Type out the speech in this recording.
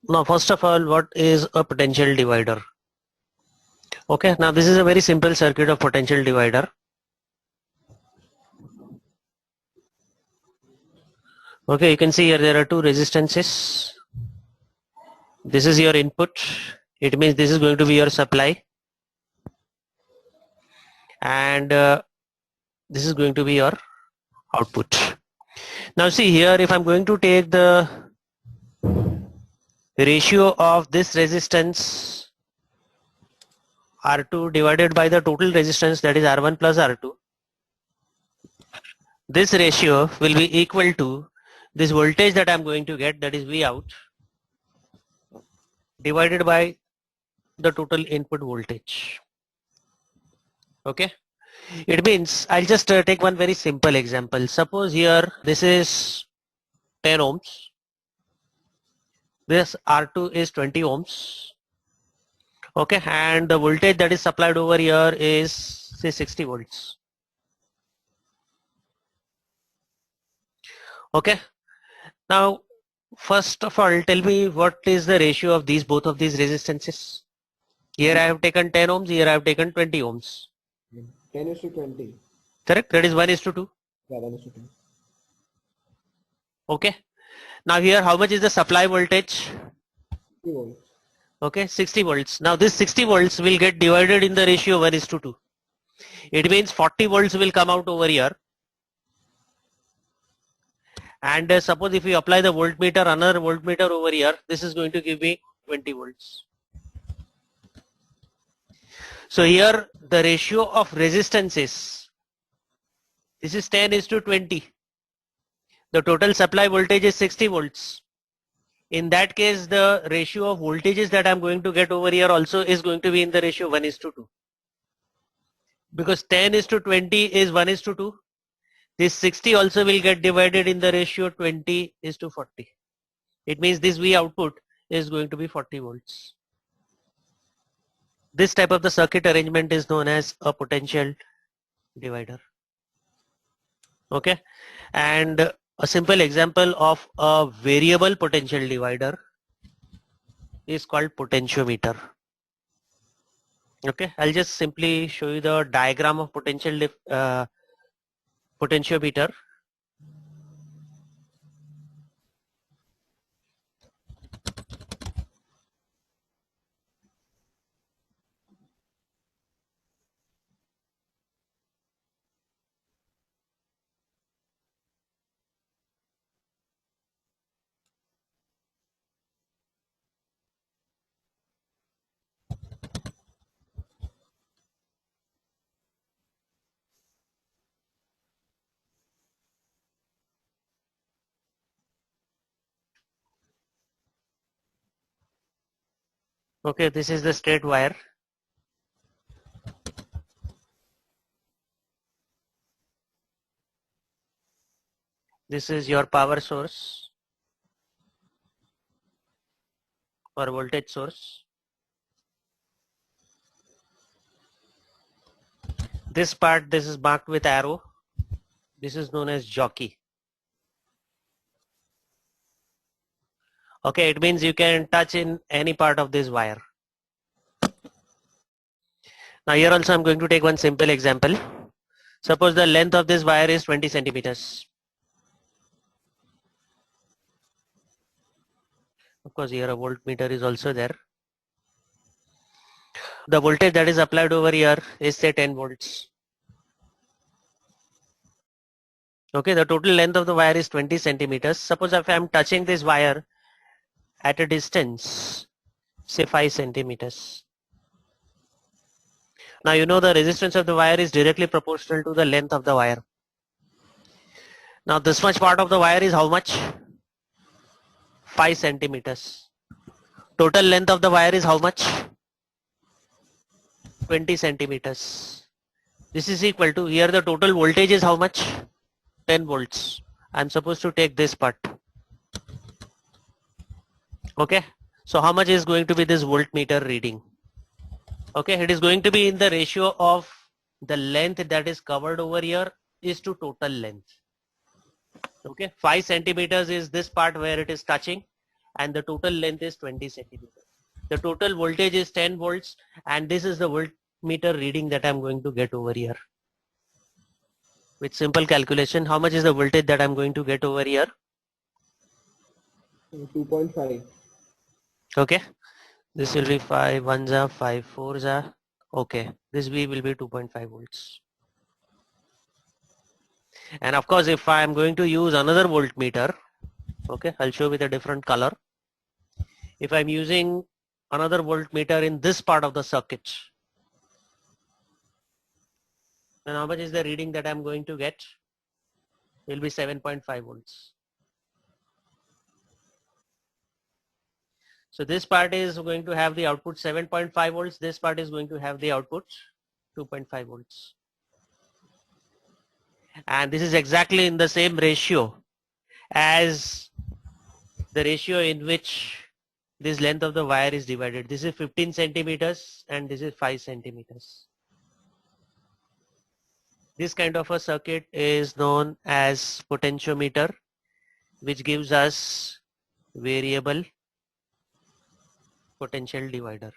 Now, first of all, what is a potential divider? Okay, now this is a very simple circuit of potential divider. Okay, you can see here there are two resistances. This is your input. It means this is going to be your supply. And this is going to be your output. Now see here, if I'm going to take the ratio of this resistance R2 divided by the total resistance, that is R1 plus R2, this ratio will be equal to this voltage that I'm going to get, that is V out, divided by the total input voltage. Okay, it means I'll just take one very simple example. Suppose here this is 10 ohms, this R2 is 20 ohms. Okay, and the voltage that is supplied over here is say 60 volts. Okay, now first of all tell me what is the ratio of these both of these resistances. Here I have taken 10 ohms, here I have taken 20 ohms. 10 is to 20. Correct, that is 1:2. Yeah, 1 is to 2. Okay, now here how much is the supply voltage? 2 volts. Okay, 60 volts. Now this 60 volts will get divided in the ratio 1:2. It means 40 volts will come out over here. And suppose if we apply the voltmeter, another voltmeter over here, this is going to give me 20 volts. So here the ratio of resistances, this is 10:20. The total supply voltage is 60 volts. In that case, the ratio of voltages that I'm going to get over here also is going to be in the ratio 1:2. Because 10:20 is 1:2. This 60 also will get divided in the ratio 20:40. It means this V output is going to be 40 volts. This type of the circuit arrangement is known as a potential divider. Okay, and a simple example of a variable potential divider is called potentiometer. Okay, I'll just simply show you the diagram of potentiometer. Okay, this is the straight wire. This is your power source or voltage source. This part, this is marked with arrow. This is known as jockey. Okay, it means you can touch in any part of this wire. Now here also I'm going to take one simple example. Suppose the length of this wire is 20 centimeters. Of course here a voltmeter is also there. The voltage that is applied over here is say 10 volts. Okay, the total length of the wire is 20 centimeters. Suppose if I am touching this wire at a distance, say 5 centimeters. Now you know the resistance of the wire is directly proportional to the length of the wire. Now this much part of the wire is how much? 5 centimeters. Total length of the wire is how much? 20 centimeters. This is equal to, here the total voltage is how much? 10 volts. I'm supposed to take this part. Okay, so how much is going to be this voltmeter reading? Okay, it is going to be in the ratio of the length that is covered over here is to total length. Okay, 5 centimeters is this part where it is touching, and the total length is 20 centimeters. The total voltage is 10 volts, and this is the voltmeter reading that I'm going to get over here. With simple calculation, how much is the voltage that I'm going to get over here? 2.5. Okay, this will be 5 1s are 5 4s are. Okay, this V will be 2.5 volts. And of course, if I am going to use another voltmeter, okay, I'll show with a different color. If I'm using another voltmeter in this part of the circuit, then how much is the reading that I'm going to get? It will be 7.5 volts. So this part is going to have the output 7.5 volts. This part is going to have the output 2.5 volts. And this is exactly in the same ratio as the ratio in which this length of the wire is divided. This is 15 centimeters and this is 5 centimeters. This kind of a circuit is known as potentiometer, which gives us variable potential divider.